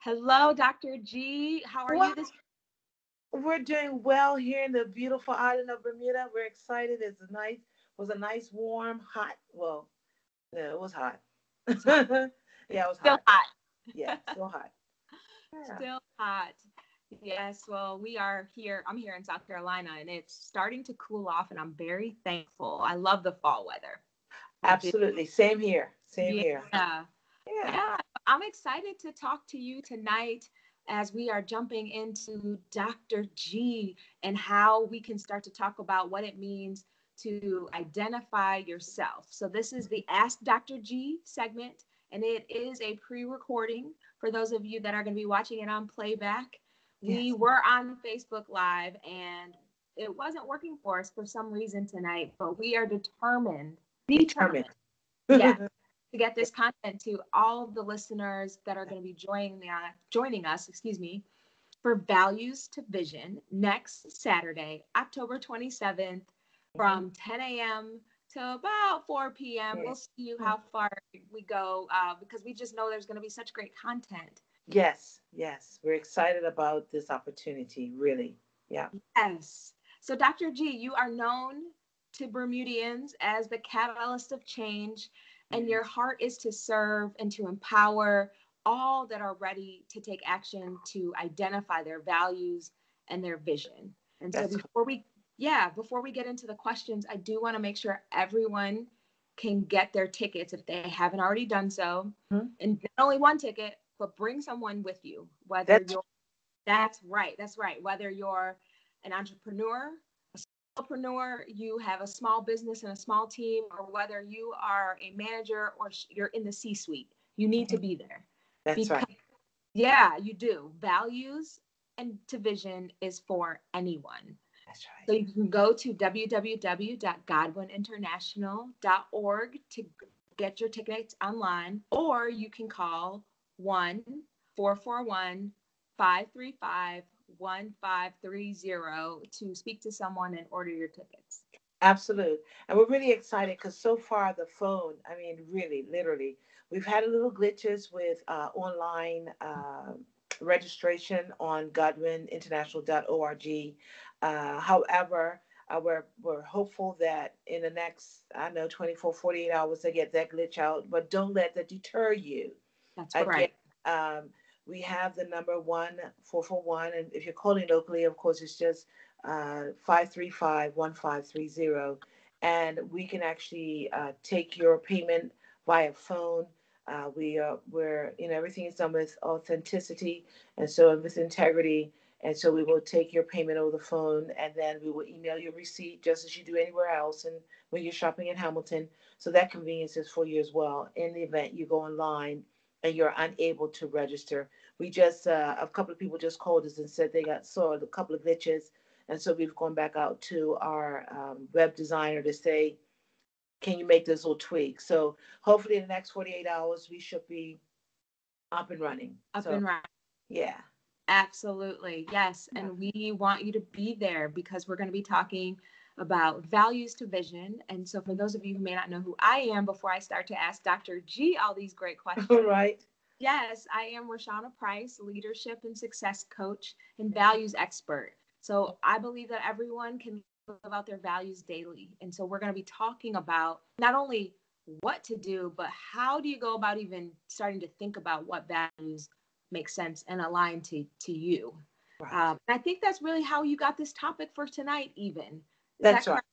Hello, Dr. G. How are Well, you this? we're doing well here in the beautiful island of Bermuda. We're excited. Was a nice, warm, hot. Well, yeah, it was hot. It's hot. Yeah, it was Still hot. hot. Yeah, still hot. Yeah. Still hot. Yes, well, we are here. I'm here in South Carolina and it's starting to cool off and I'm very thankful. I love the fall weather. I do. Absolutely. Same here. Same here. Yeah. Yeah. Yeah. I'm excited to talk to you tonight as we are jumping into Dr. G and how we can start to talk about what it means to identify yourself. So, this is the Ask Dr. G segment, and it is a pre recording for those of you that are going to be watching it on playback. We Yes. were on Facebook Live and it wasn't working for us for some reason tonight, but we are determined, Determined. yeah, to get this content to all of the listeners that are going to be joining us, for Values to Vision next Saturday, October 27th, Mhm. from 10 a.m. to about 4 p.m. Yeah. We'll see how far we go because we just know there's going to be such great content. Yes. Yes. We're excited about this opportunity. Really. Yeah. Yes. So, Dr. G, you are known to Bermudians as the catalyst of change, and your heart is to serve and to empower all that are ready to take action to identify their values and their vision. And so, That's before we get into the questions, I do want to make sure everyone can get their tickets if they haven't already done so. Mhm. And not only one ticket, but bring someone with you, whether That's you're that's right. That's right. Whether you're an entrepreneur, a solopreneur, you have a small business and a small team, or whether you are a manager or you're in the C-suite, you need to Mhm. be there. That's Because, right. yeah, you do. Values and to vision is for anyone. That's So right. you can go to www.godwininternational.org to get your tickets online, or you can call 1-441-535-1530 to speak to someone and order your tickets. Absolute. And we're really excited because so far the phone, I mean, really, literally, we've had a little glitches with online registration on godwininternational.org. However, we're hopeful that in the next, I don't know, 24, 48 hours to get that glitch out, but don't let that deter you. That's Again, right. um, we have the number 1-441, and if you're calling locally, of course, it's just 535-1530, and we can actually take your payment via phone. Everything is done with authenticity, and so with integrity. And so we will take your payment over the phone, and then we will email your receipt just as you do anywhere else. And when you're shopping in Hamilton, so that convenience is for you as well. In the event you go online and you're unable to register. We just a couple of people just called us and said they saw a couple of glitches, and so we've gone back out to our web designer to say, can you make this little tweak? So hopefully in the next 48 hours we should be up and running. Up So and right. yeah, Absolutely. Yes. yeah. And we want you to be there because we're going to be talking about values to vision. And so, for those of you who may not know who I am, before I start to ask Dr. G all these great All questions, right. yes, I am Rashad Price, leadership and success coach and values expert. So, I believe that everyone can live out their values daily. And so, we're going to be talking about not only what to do, but how do you go about even starting to think about what values make sense and align to you. Right. And I think that's really how you got this topic for tonight, even. Is that That's right. correct?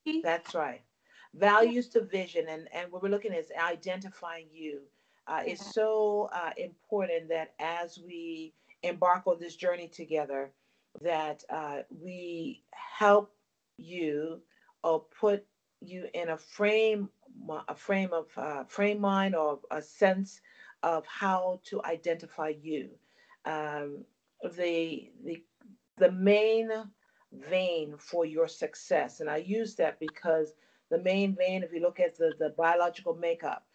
Yeah. That's right. Values to vision, and what we're looking at is identifying you. Is so important that as we embark on this journey together, that we help you or put you in a frame mind or a sense of how to identify you. Um, the the the main vein for your success. And I use that because the main vein, if you look at the biological makeup,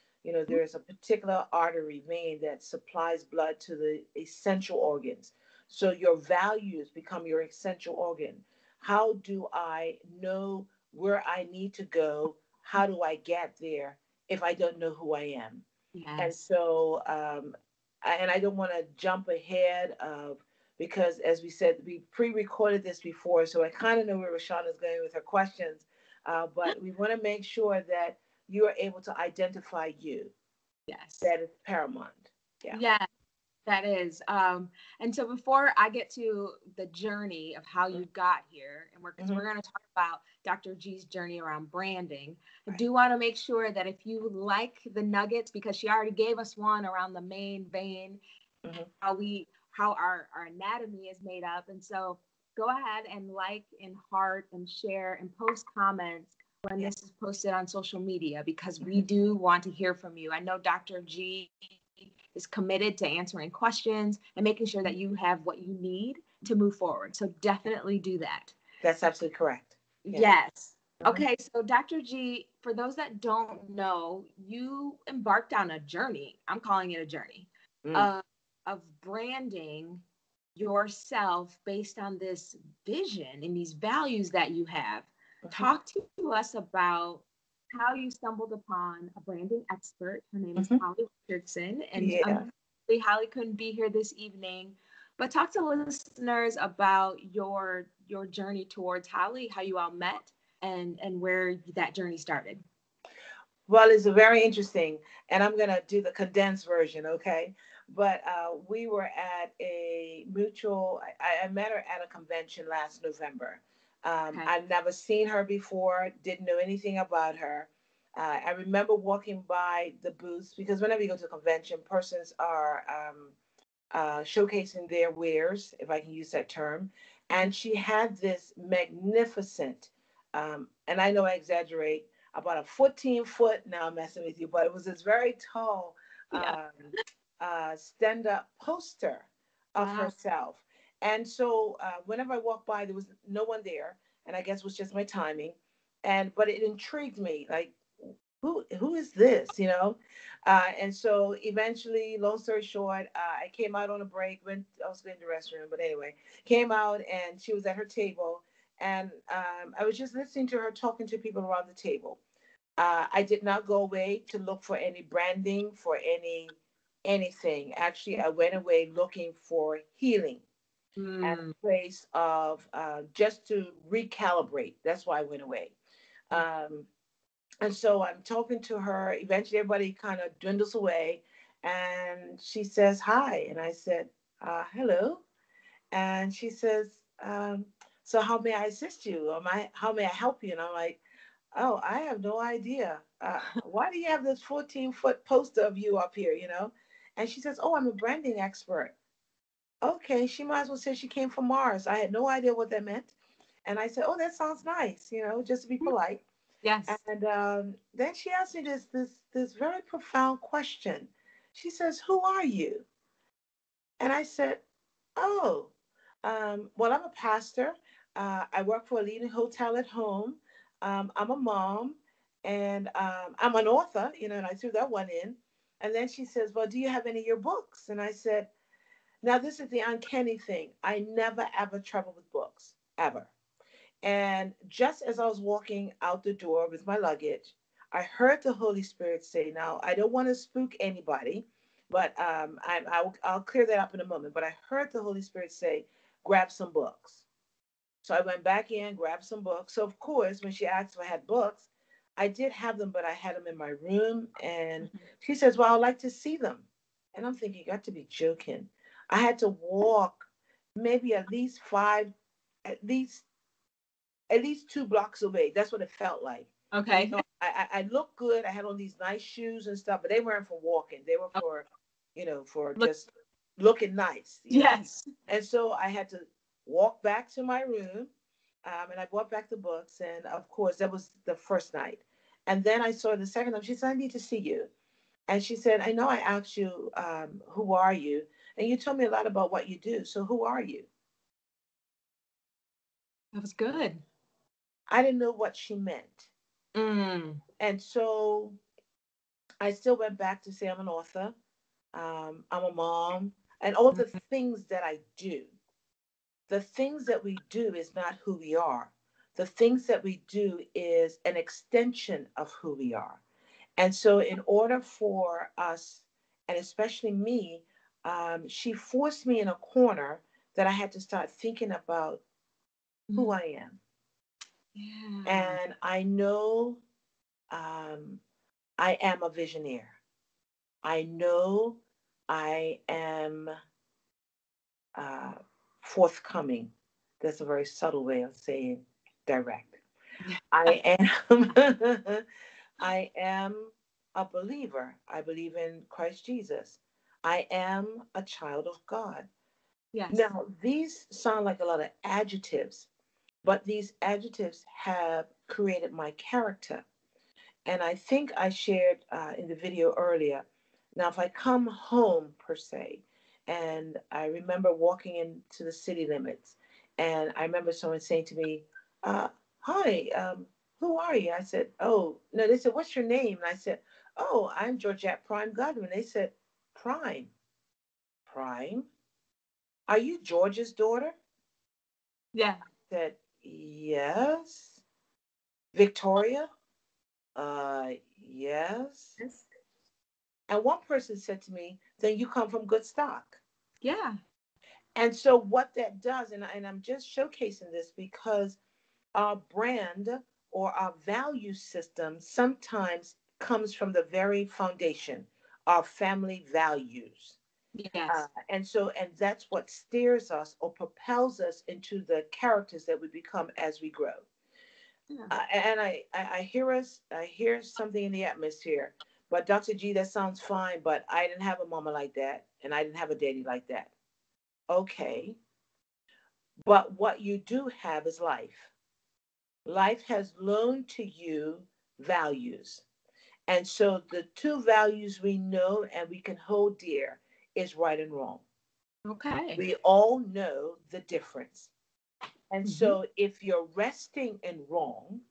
there's a particular artery vein that supplies blood to the essential organs. So your values become your essential organ. How do I know where I need to go? How do I get there if I don't know who I am? And Yes. so and I don't want to jump ahead of, because as we said, we pre-recorded this before, so I kind of know where Rashad is going with her questions. But we want to make sure that you are able to identify you. Yes. That is paramount. Yeah. Yeah, that is. And so before I get to the journey of how you got here, and because we're going to talk about Dr. G's journey around branding, I do want to make sure that if you like the nuggets, because she already gave us one around the main vein, how our anatomy is made up. And so go ahead and like and heart and share and post comments when this is posted on social media, because we do want to hear from you. I know Dr. G is committed to answering questions and making sure that you have what you need to move forward. So definitely do that. That's absolutely correct. Yes. Okay, so Dr. G, for those that don't know, you embarked on a journey. I'm calling it a journey of branding yourself based on this vision and these values that you have. Talk to us about how you stumbled upon a branding expert. Her name is Holly Richardson, and unfortunately, Holly couldn't be here this evening. But talk to listeners about your journey towards Holly, how you all met, and where that journey started. Well, it's very interesting, and I'm going to do the condensed version, okay? But we were at a mutual, I met her at a convention last November. I've never seen her before, didn't know anything about her. I remember walking by the booths, because whenever you go to a convention, persons are showcasing their wares, if I can use that term. And she had this magnificent, and I know I exaggerate, about a 14-foot, now I'm messing with you, but it was this very tall stand-up poster of herself. And so whenever I walked by, there was no one there, and I guess it was just my timing. But it intrigued me, like, who is this, you know? And so eventually, long story short, I came out on a break, I was going to the restroom, but anyway, came out and she was at her table, and I was just listening to her talking to people around the table. I did not go away to look for any branding, for anything. Actually, I went away looking for healing and a place of just to recalibrate. That's why I went away. And so I'm talking to her. Eventually, everybody kind of dwindles away. And she says, hi. And I said, hello. And she says, so how may I assist you? Or how may I help you? And I'm like, oh, I have no idea. Why do you have this 14-foot poster of you up here, you know? And she says, oh, I'm a branding expert. Okay, she might as well say she came from Mars. I had no idea what that meant. And I said, oh, that sounds nice, you know, just to be polite. Yes. And then she asked me this very profound question. She says, who are you? And I said, oh, well, I'm a pastor. I work for a leading hotel at home. I'm a mom, and I'm an author, you know, and I threw that one in. And then she says, well, do you have any of your books? And I said, now this is the uncanny thing. I never, ever travel with books, ever. And just as I was walking out the door with my luggage, I heard the Holy Spirit say, now, I don't want to spook anybody, but I'll clear that up in a moment. But I heard the Holy Spirit say, grab some books. So I went back in, grabbed some books. So, of course, when she asked if I had books, I did have them, but I had them in my room. And she says, well, I'd like to see them. And I'm thinking, you got to be joking. I had to walk maybe at least 2 blocks away. That's what it felt like. Okay. You know, I looked good. I had on these nice shoes and stuff, but they weren't for walking. They were for, just looking nice. Yes. And so I had to walk back to my room, and I brought back the books. And of course, that was the first night. And then I saw her the second time. She said, I need to see you. And she said, I know I asked you, who are you? And you told me a lot about what you do. So who are you? That was good. I didn't know what she meant. And so I still went back to say I'm an author, I'm a mom, and all the things that I do. The things that we do is not who we are. The things that we do is an extension of who we are. And so, in order for us, and especially me, she forced me in a corner that I had to start thinking about who Mm. I am. Yeah. And I know um, I am a visionaire. I know I am uh, forthcoming. That's a very subtle way of saying direct. I am I am a believer. I believe in Christ Jesus. I am a child of God. Yes. Now, these sound like a lot of adjectives, but these adjectives have created my character. And I think I shared in the video earlier. Now, if I come home per se, and I remember walking into the city limits, and I remember someone saying to me, "Hi, who are you?" I said, "Oh, no." They said, "What's your name?" And I said, "Oh, I'm Georgette Prime-Godwin." They said, "Prime, Prime? Are you George's daughter?" Yeah. I said, "Yes." "Victoria?" Yes." Yes. And one person said to me, "Then you come from good stock." Yeah. And so, what that does, and I'm just showcasing this because our brand or our value system sometimes comes from the very foundation, our family values. Yes. And that's what steers us or propels us into the characters that we become as we grow. Yeah. And I hear something in the atmosphere. But Dr. G, that sounds fine, but I didn't have a mama like that, and I didn't have a daddy like that. Okay, but what you do have is life. Life has loaned to you values. And so the two values we know and we can hold dear is right and wrong. Okay. We all know the difference. And Hmm. so if you're resting in wrong,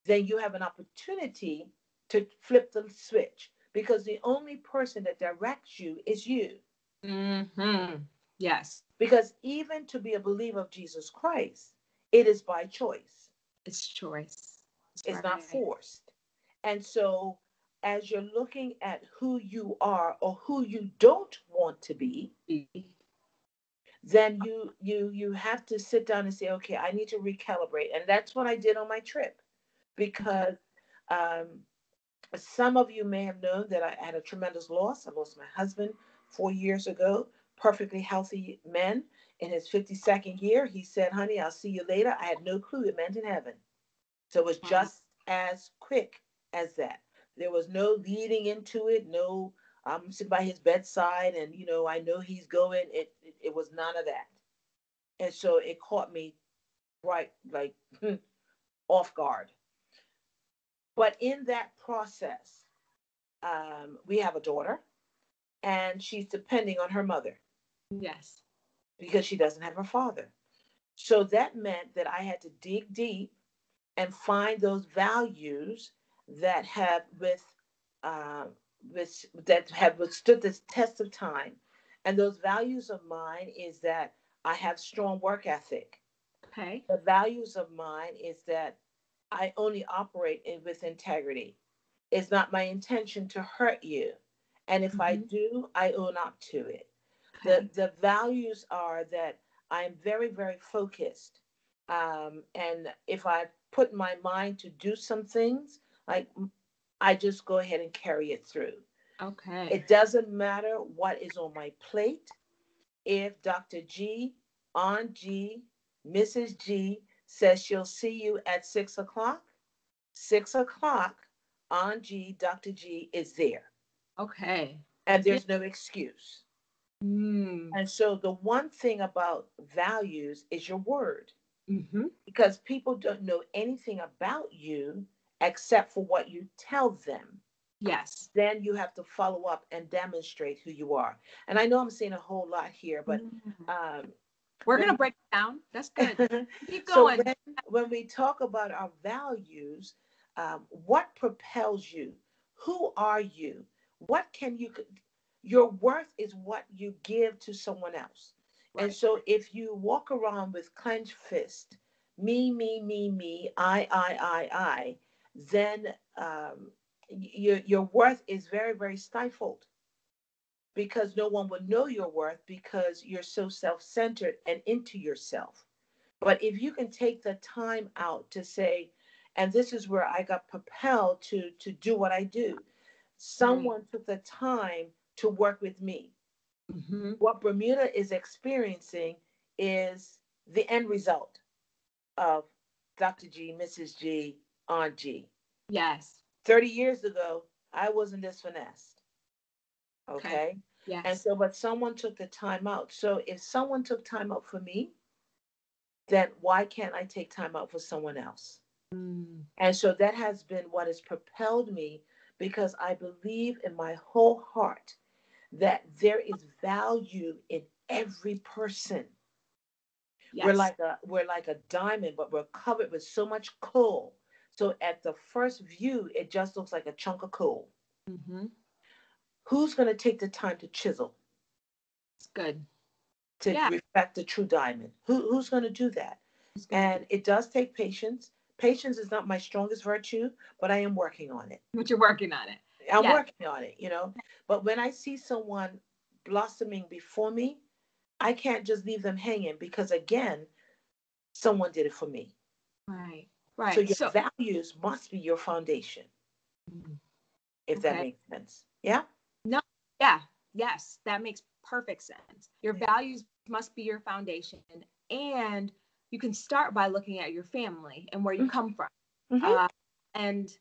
then you have an opportunity to flip the switch because the only person that directs you is you. Hmm. Yes. Because even to be a believer of Jesus Christ, it is by choice, It's choice. That's it's not right. forced. And so, as you're looking at who you are or who you don't want to be, then you have to sit down and say, okay, I need to recalibrate. And that's what I did on my trip Okay. because um, some of you may have known that I had a tremendous loss. I lost my husband 4 years ago, perfectly healthy man in his 52nd year. He said, "Honey, I'll see you later." I had no clue it meant in heaven. So it was Wow. just as quick as that. There was no leading into it, no, I'm sitting by his bedside and, I know he's going. It was none of that. And so it caught me right, like, off guard. But in that process, we have a daughter and she's depending on her mother Yes. because she doesn't have her father. So that meant that I had to dig deep and find those values that have uh, that have withstood the test of time. And those values of mine is that I have strong work ethic. Okay. The values of mine is that I only operate with integrity. It's not my intention to hurt you. And if I Hmm. do, I own up to it. The Okay. the values are that I'm very, very focused. And if I put my mind to do some things, like I just go ahead and carry it through. Okay. It doesn't matter what is on my plate. If Dr. G, Aunt G, Mrs. G says she'll see you at 6 o'clock, 6 o'clock, Aunt G, Dr. G is there. Okay. And Yeah. there's no excuse. Mm. And so the one thing about values is your word, Hmm. because people don't know anything about you except for what you tell them. Yes. Then you have to follow up and demonstrate who you are. And I know I'm saying a whole lot here, but Mm. um, We're when gonna break it down. That's good. Keep so going. when we talk about our values, what propels you? Who are you? What can you? Your worth is what you give to someone else. And Right. so if you walk around with clenched fist, me, I, then your worth is very, very stifled. because no one will know your worth because you're so self-centered and into yourself. But if you can take the time out to say, and this is where I got propelled to do what I do. Right. Someone took the time to work with me. Mm-hmm. What Bermuda is experiencing is the end result of Dr. G, Mrs. G, Aunt G. Yes. 30 years ago, I wasn't this finessed. Okay. Okay. And Yes. so, but someone took the time out. So if someone took time out for me, then why can't I take time out for someone else? Mm. And so that has been what has propelled me because I believe in my whole heart that there is value in every person. Yes. We're like a diamond, but we're covered with so much coal. So at the first view, it just looks like a chunk of coal. Mm-hmm. Who's going to take the time to chisel, It's good. to Yeah. reflect the true diamond? Who's going to do that? Who's gonna do And it does take patience. Patience is not my strongest virtue, but I am working on it. what you're working on it? I'm Yes. working on it. But when I see someone blossoming before me, I can't just leave them hanging because, again, someone did it for me. Right. So Right. your So, values must be your foundation, mm, if that okay. makes sense. Yeah? No. Yeah. Yes. That makes perfect sense. Your Yeah. values must be your foundation, and you can start by looking at your family and where you come from. Mm-hmm. Uh, and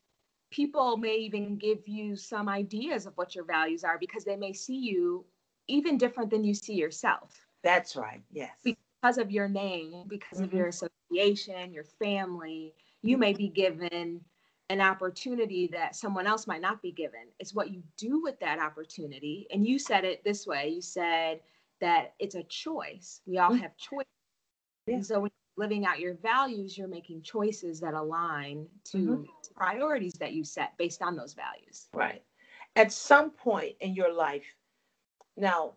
people may even give you some ideas of what your values are because they may see you even different than you see yourself That's right. Yes. because of your name, because of Mm-hmm. your association, your family. You may be given an opportunity that someone else might not be given. It's what you do with that opportunity. And you said it this way, you said that it's a choice. We all Mm-hmm. have choice. Yeah. And so when you're living out your values, you're making choices that align Mm-hmm. to priorities that you set based on those values. Right. At some point in your life, now,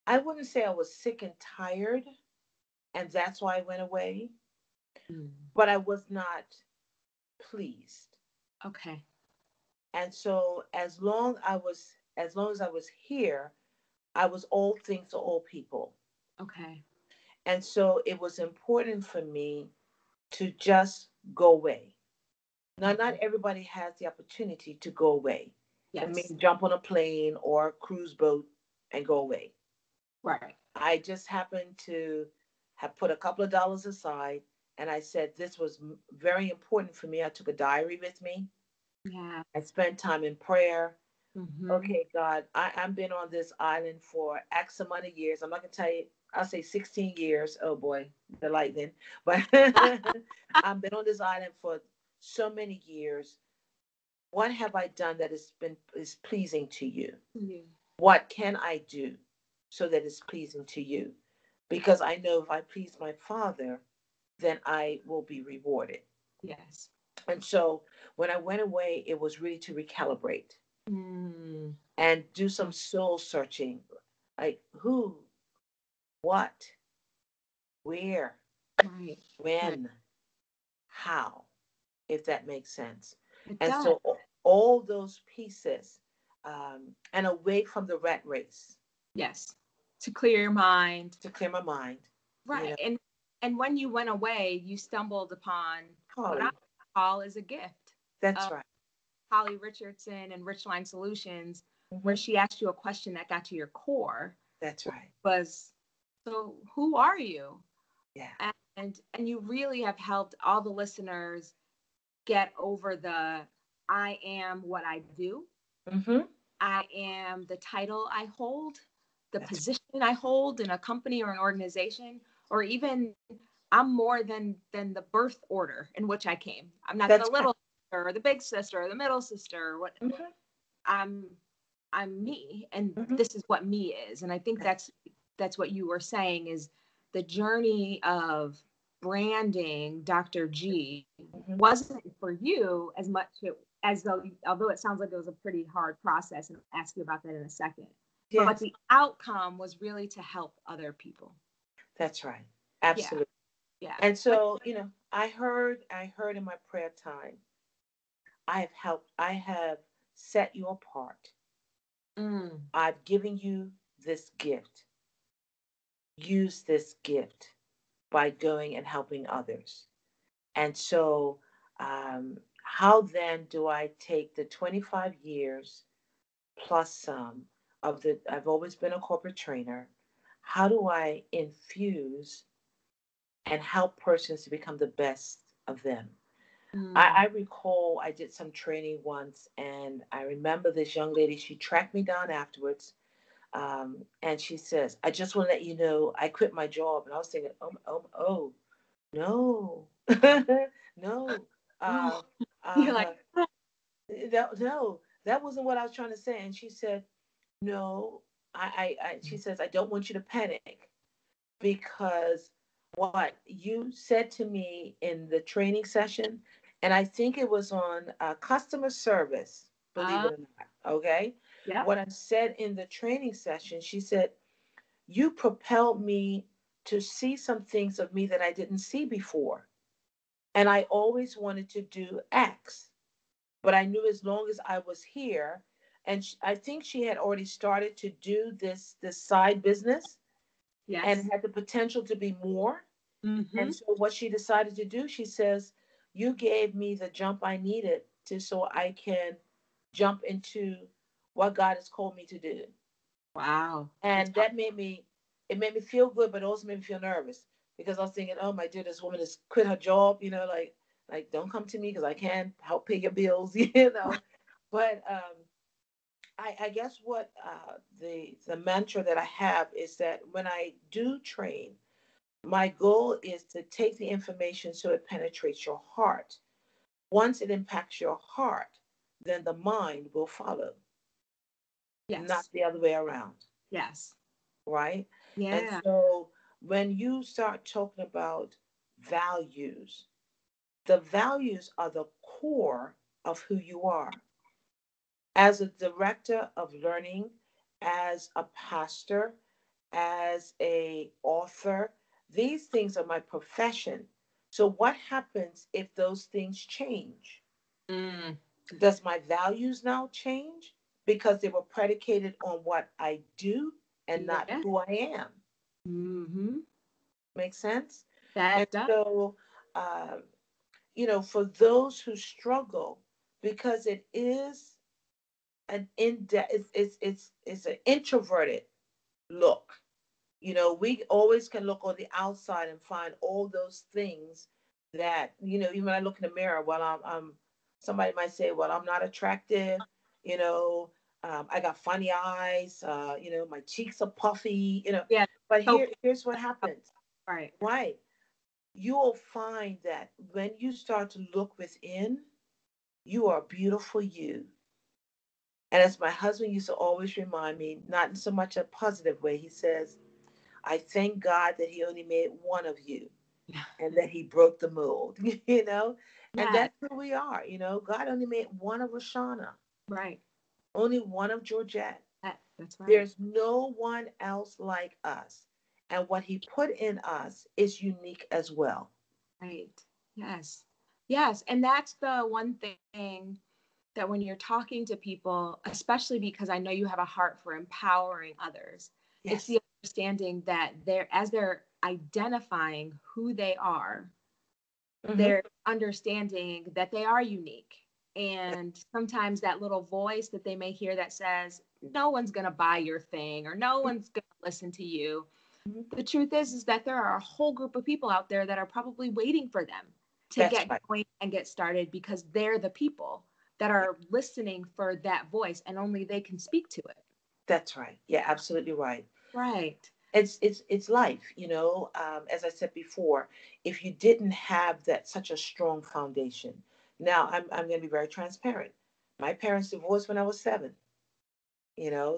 I wouldn't say I was sick and tired, and that's why I went away, Mm. but I was not pleased. Okay. And so as long as I was here, I was all things to all people. Okay. And so it was important for me to just go away. Now, not Mhm. everybody has the opportunity to go away. I Yes. mean, jump on a plane or a cruise boat and go away. Right. I just happened to have put a couple of dollars aside, and I said this was very important for me. I took a diary with me. Yeah. I spent time in prayer. Mm-hmm. Okay, God, I've been on this island for X amount of years. I'm not gonna tell you, I'll say 16 years. Oh boy, the lightning. But I've been on this island for so many years. What have I done that is pleasing to you? Yeah. What can I do so that it's pleasing to you? Because I know if I please my Father, then I will be rewarded. Yes. And so when I went away, it was really to recalibrate Mm. and do some soul searching, like who, what, where, Right. Right. when, how, if that makes sense. It And does. so all those pieces, and away from the rat race, Yes. To clear your mind. to clear my mind, you Right. know, And when you went away, you stumbled upon what I Holly, call is a gift. that's right. Holly Richardson and Richline Solutions, where Hmm. she asked you a question that got to your core, That's right. was, so who are you? Yeah. And you really have helped all the listeners get over the I am what I do. Hmm. I am the title I hold, the That's position I hold in a company or an organization, or even I'm more than the birth order in which I came. I'm not the that's right. little sister or the big sister or the middle sister. What Hmm. I'm I'm me, and Hmm. this is what me is. And I think that's what you were saying is the journey of branding Dr. G Hmm. wasn't for you as much as though, although it sounds like it was a pretty hard process, and I'll ask you about that in a second. But Yes, the outcome was really to help other people. that's right. Yeah, Absolutely. yeah. And But so, I heard in my prayer time, I have set you apart Mm. I've given you this gift. Use this gift by going and helping others. And so, how then do I take the 25 years plus some of the, I've always been a corporate trainer. How do I infuse and help persons to become the best of them? Mm. I recall I did some training once, and I remember this young lady, she tracked me down afterwards. And she says, I just want to let you know I quit my job. And I was thinking, no, no. Uh, Oh, you're like, uh, no, that wasn't what I was trying to say. And she said, no, she says, I don't want you to panic because what you said to me in the training session, and I think it was on customer service, believe uh, it or not, okay? yep. What I said in the training session, she said, you propelled me to see some things of me that I didn't see before. And I always wanted to do X, but I knew as long as I was here, and I think she had already started to do this side business, and it Yes. had the potential to be more. Mm-hmm. And so what she decided to do, she says, you gave me the jump I needed to so I can jump into what God has called me to do. Wow. That's And that made me, it made me feel good, but it also made me feel nervous because I was thinking, oh my dear, this woman has quit her job, like don't come to me because I can't help pay your bills, But I guess what the mantra that I have is that when I do train, my goal is to take the information so it penetrates your heart. Once it impacts your heart, then the mind will follow, not yes. the other way around, Yes. right? And Yeah. so when you start talking about values, the values are the core of who you are. As a director of learning, as a pastor, as a author, these things are my profession. So what happens if those things change? Mm. Does my values now change because they were predicated on what I do and not Yeah. who I am? Mm-hmm. Make sense? And That does. so, um, for those who struggle, because it is it's an introverted look. We always can look on the outside and find all those things that, even when I look in the mirror, well, somebody might say, well, I'm not attractive, you know, I got funny eyes, my cheeks are puffy, Yeah. but So, here's what happens, right. right? You will find that when you start to look within, you are beautiful you. And as my husband used to always remind me, not in so much a positive way, he says, I thank God that he only made one of you and that he broke the mold, and Yeah. that's who we are. God only made one of Rashana, Right. only one of Georgette. That's right. There's no one else like us. And what he put in us is unique as well. Right. Yes. Yes. And that's the one thing that when you're talking to people, especially because I know you have a heart for empowering others, it's Yes. the understanding that as they're identifying who they are, Hmm. they're understanding that they are unique. And sometimes that little voice that they may hear that says, no one's going to buy your thing or no one's going to listen to you. The truth is that there are a whole group of people out there that are probably waiting for them to That's get right. going and get started because they're the people that are listening for that voice and only they can speak to it. That's right. Yeah, absolutely right. Right. It's life, as I said before, if you didn't have that such a strong foundation. Now I'm going to be very transparent. My parents divorced when I was 7,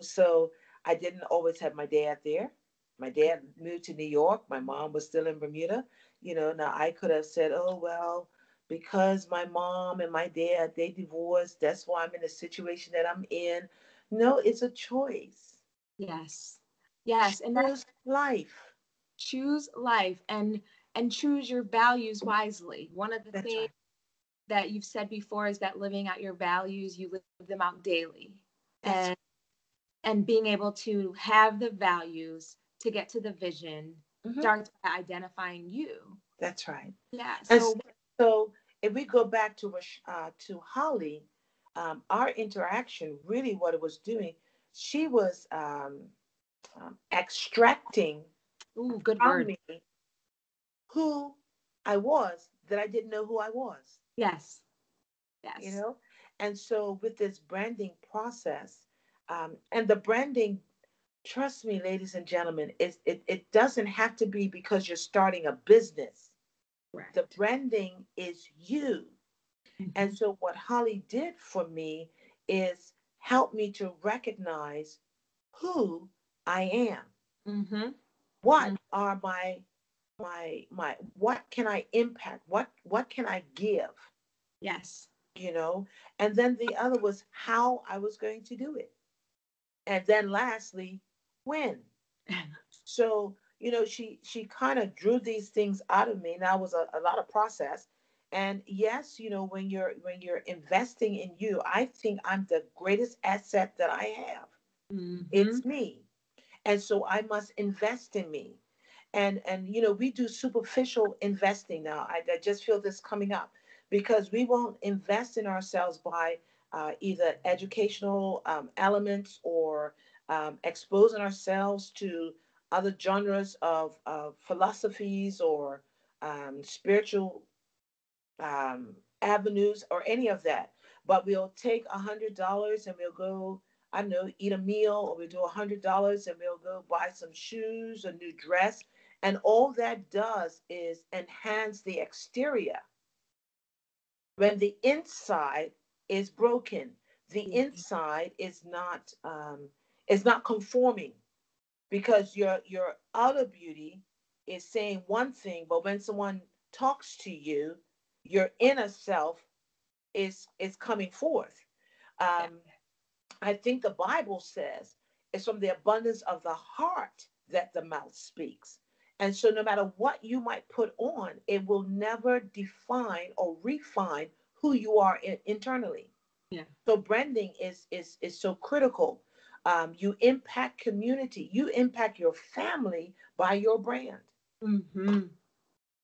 so I didn't always have my dad there. My dad moved to New York, my mom was still in Bermuda. Now I could have said, oh well, because my mom and my dad, they divorced, that's why I'm in the situation that I'm in. No, it's a choice. Yes. Yes. And that's Choose life. choose life and choose your values wisely. One of the That's things right. that you've said before is that living out your values, you live them out daily. That's And and being able to have the values to get to the vision Hmm. starts by identifying you. That's right. Yeah. And So, so if we go back to Holly, our interaction, really what it was doing, she was extracting ooh, good from word. me who I was that I didn't know who I was, Yes. you Yes. know? And so with this branding process, and the branding, trust me, ladies and gentlemen, it doesn't have to be because you're starting a business. The Correct. branding is you. And Mm-hmm. so what Holly did for me is help me to recognize who I am. Mm-hmm. What are my what can I impact? What can I give? Yes. You know? And then the other was how I was going to do it. And then lastly, when. So, she kind of drew these things out of me. Now it was a lot of process. And yes, when you're investing in you, I think I'm the greatest asset that I have. Mm-hmm. It's me. And so I must invest in me. And we do superficial investing now. I just feel this coming up because we won't invest in ourselves by either educational elements or exposing ourselves to other genres of philosophies or spiritual avenues or any of that. But we'll take $100 and we'll go, I don't know, eat a meal, or we'll do $100 and we'll go buy some shoes, a new dress. And all that does is enhance the exterior when the inside is broken. The inside is not conforming because your outer beauty is saying one thing, but when someone talks to you, your inner self is coming forth. Yeah. Um, I think the Bible says it's from the abundance of the heart that the mouth speaks. And so, no matter what you might put on, it will never define or refine who you are internally. Yeah. So, branding is so critical. You impact community, you impact your family by your brand. Mm-hmm.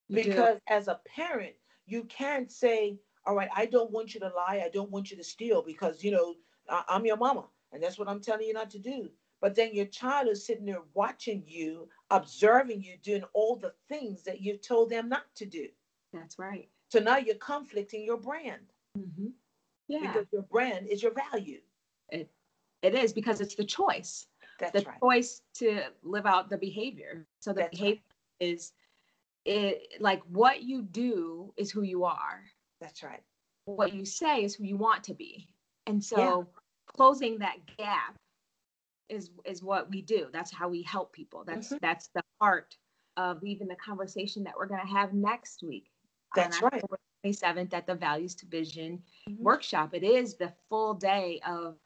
You do. Because as a parent, you can't say, all right, I don't want you to lie, I don't want you to steal because I'm your mama and that's what I'm telling you not to do. But then your child is sitting there watching you, observing you doing all the things that you've told them not to do. That's right. So now you're conflicting your brand Mm-hmm. Yeah. because your brand is your value. It it is because it's That's the right. choice to live out the behavior. So the That's right. behavior is it like what you do is who you are. That's right. What you say is who you want to be. And Yeah. so closing that gap is what we do. That's how we help people. That's Hmm. that's the heart of even the conversation that we're going to have next week on That's right. October 27th at the Values to Vision Hmm. workshop. It is the full day of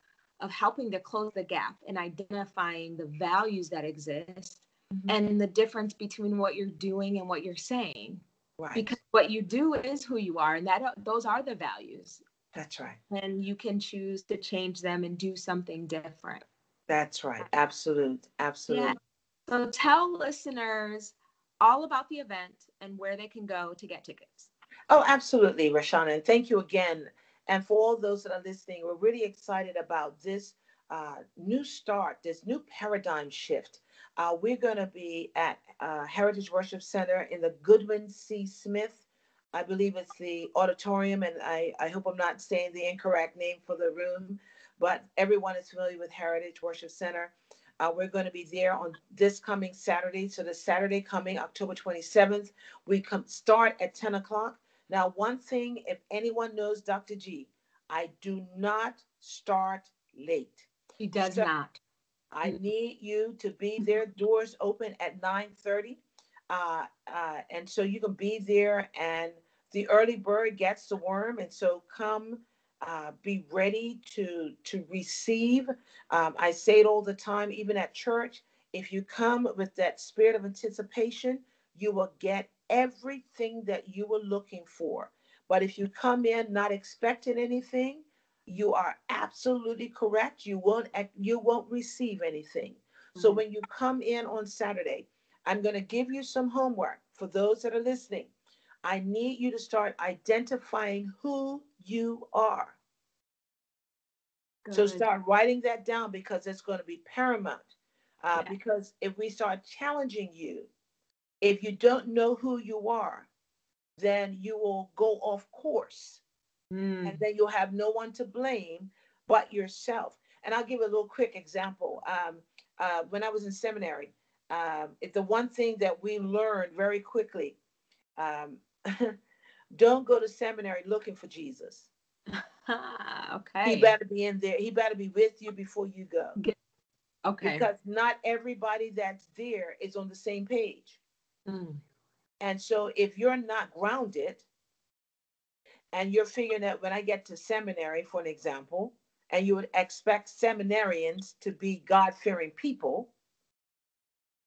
helping to close the gap and identifying the values that exist Hmm. and the difference between what you're doing and what you're saying. Because Right. what you do is who you are, and that those are the values. That's right. And you can choose to change them and do something different. That's right. Absolute. Yeah. Absolute. So tell listeners all about the event and where they can go to get tickets. Oh, absolutely, Rashana. And thank you again. And for all those that are listening, we're really excited about this new start, this new paradigm shift. We're going to be at Heritage Worship Center in the Goodwin C. Smith. I believe it's the auditorium, and I hope I'm not saying the incorrect name for the room, but everyone is familiar with Heritage Worship Center. We're going to be there on this coming Saturday. So the Saturday coming, October 27th, we start at 10 o'clock. Now, one thing, if anyone knows Dr. G, I do not start late. She does So not. I need you to be there. Doors open at 9:30, and so you can be there. And the early bird gets the worm, and so come. Be ready to receive. I say it all the time, even at church. If you come with that spirit of anticipation, you will get everything that you were looking for. But if you come in not expecting anything, you are absolutely correct. You won't receive anything. So Mhm. when you come in on Saturday, I'm going to give you some homework for those that are listening. I need you to start identifying who you are. So Good. start writing that down because it's going to be paramount. Yeah. Because if we start challenging you, if you don't know who you are, then you will go off course, and Mm. then you'll have no one to blame but yourself. And I'll give a little quick example. When I was in seminary, it's the one thing that we learned very quickly. Um, don't go to seminary looking for Jesus. He Okay. better be in there. He better be with you before you go, Get, okay. because not everybody that's there is on the same page. Mm. And so if you're not grounded, and you're figuring that when I get to seminary, for an example, and you would expect seminarians to be God fearing people,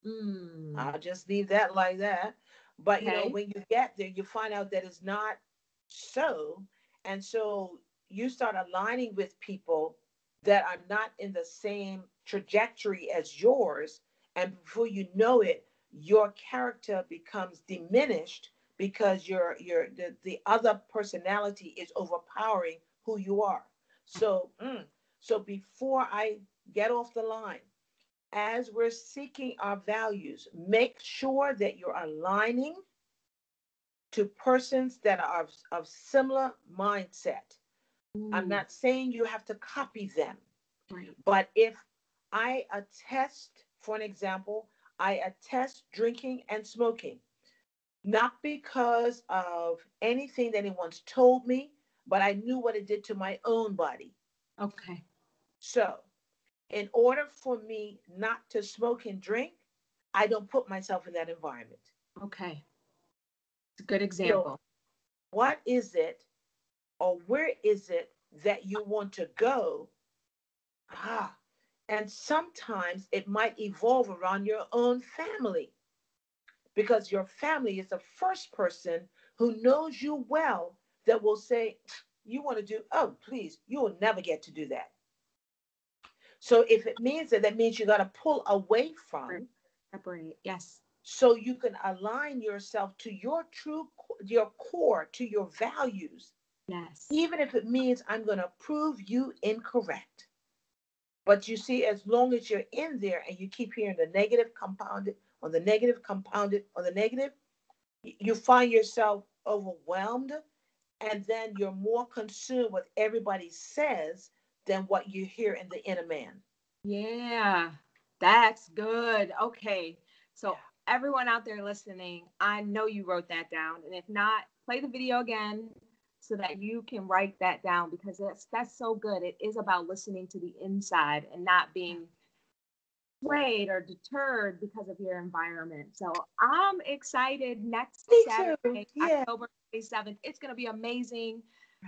Mm. I'll just leave that like that. But Okay. when you get there, you find out that it's not so. And so you start aligning with people that are not in the same trajectory as yours. And before you know it, your character becomes diminished because the other personality is overpowering who you are. So before I get off the line, as we're seeking our values, make sure that you're aligning to persons that are of similar mindset. I'm Mm. not saying you have to copy them, Right. but if I attest, for an example, I attest drinking and smoking, not because of anything that anyone's told me, but I knew what it did to my own body. Okay. So, in order for me not to smoke and drink, I don't put myself in that environment. Okay. It's a good So, example. what is it, or where is it that you want to go? Ah, and sometimes it might evolve around your own family, because your family is the first person who knows you well that will say, you want to do, oh, please, you will never get to do that. So, if it means that, that means you got to pull away Separate. from, Separate. Yes. so you can align yourself to your core, to your values, Yes. even if it means I'm going to prove you incorrect. But you see, as long as you're in there and you keep hearing the negative compounded on the negative compounded on the negative, you find yourself overwhelmed, and then you're more consumed with everybody says than what you hear in the inner man. Yeah. That's good. Okay. Yeah. So everyone out there listening, I know you wrote that down. And if not, play the video again so that you can write that down because that's so good. It is about listening to the inside and not being swayed or deterred because of your environment. So I'm excited next Me too. Saturday, Yeah. October 27th. It's going to be amazing.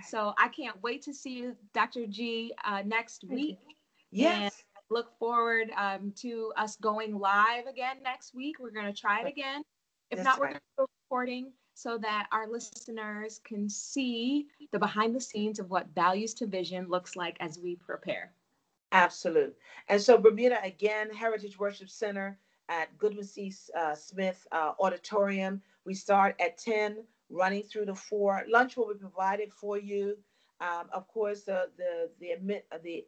So I can't wait to see you, Dr. G, next Thank you. week. And Yes. look forward to us going live again next week. We're going to try it Right. again. If This not, we're time. going to do a recording so that our listeners can see the behind the scenes of what values to vision looks like as we prepare. Absolute. And so Bermuda, again, Heritage Worship Center at Goodwin C. Smith Auditorium. We start at 10, running through to 4. Lunch will be provided for you. Of course, the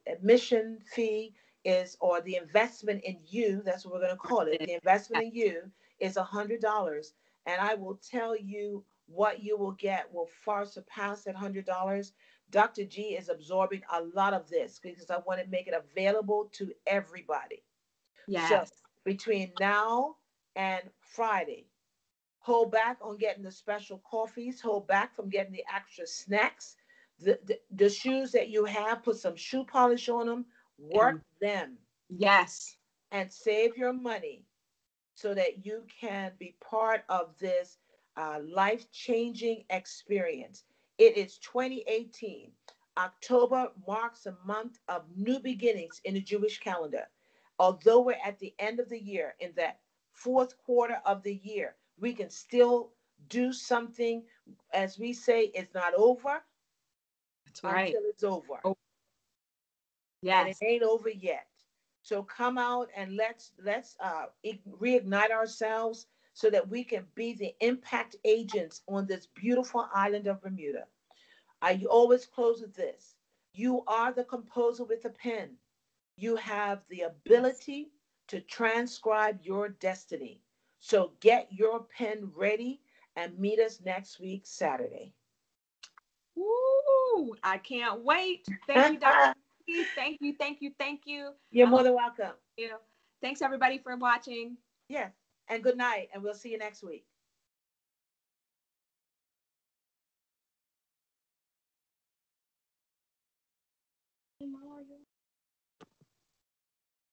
admission fee is, or the investment in you, that's what we're going to call it. The investment in you is $100. And I will tell you, what you will get will far surpass that $100. Dr. G is absorbing a lot of this because I want to make it available to everybody. So Yes. between now and Friday, hold back on getting the special coffees, hold back from getting the extra snacks. The shoes that you have, put some shoe polish on them, work And them, yes. and save your money so that you can be part of this life changing experience. It is 2018. October marks a month of new beginnings in the Jewish calendar. Although we're at the end of the year, in that fourth quarter of the year, we can still do something. As we say, it's not over That's right. until it's over. and it Yes. ain't over yet. So come out and let's reignite ourselves so that we can be the impact agents on this beautiful island of Bermuda. I always close with this. You are the composer with a pen. You have the Yes. ability to transcribe your destiny. So get your pen ready and meet us next week, Saturday. Woo! I can't wait. Thank you, Dr. G. Thank you, thank you, thank you. You're I more hope than welcome. you. Thanks everybody for watching. Yes. And good night. And we'll see you next week.